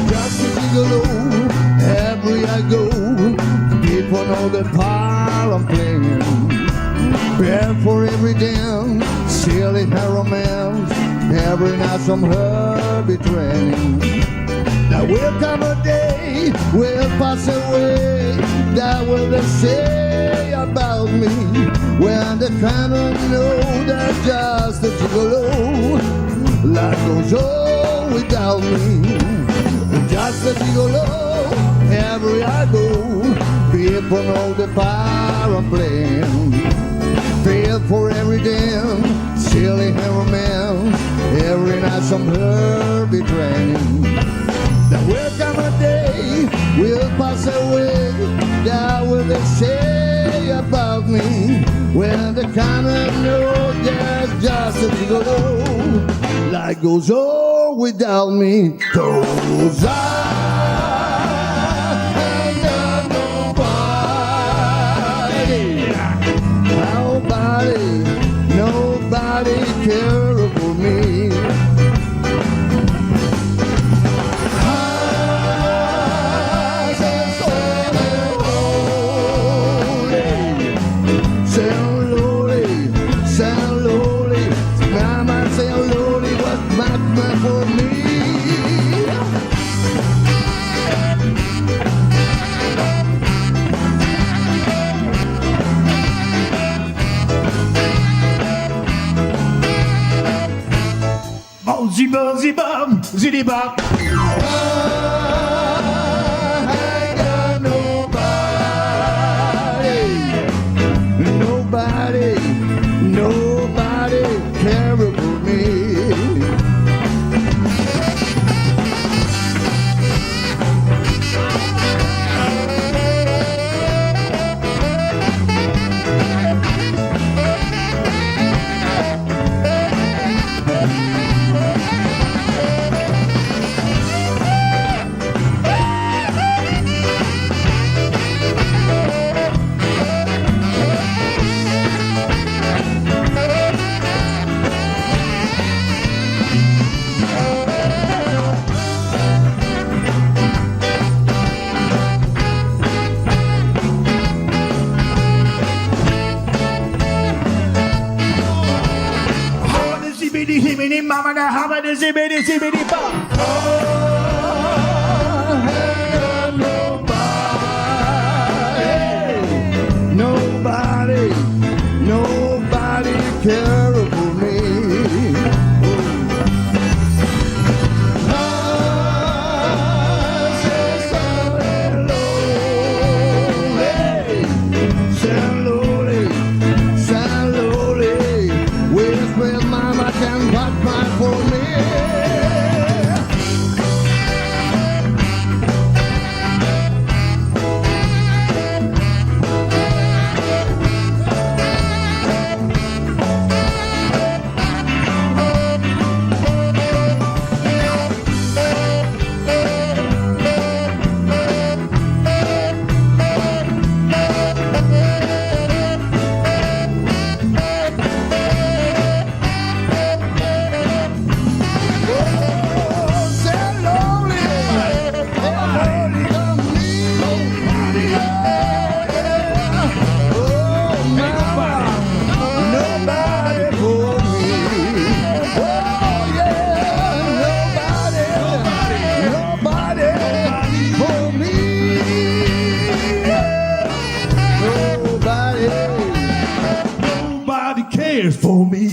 Just a gigolo, everywhere I go, people know the part I'm playing. Prepare for every dance, silly romance, every night some her betraying. There will come a day, will pass away, that will they say about me, when they kind of know that's just a gigolo, life goes on without me. Just a gigolo, everywhere I go, people know the part I'm playing. Feel for every damn silly romance, every night some her betraying. There will come a day, will pass away, that will they say about me, when they kind of know there's just a gigolo, life goes on without me. 'Cause nobody care for me. Sound lonely, mama sound lonely, what's my for me? Zibam, zibam. I got nobody care for me. Mama, the hammer, the zibbity bop. Nobody care for me. Sound lonely, where's mama can watch my for me. For me.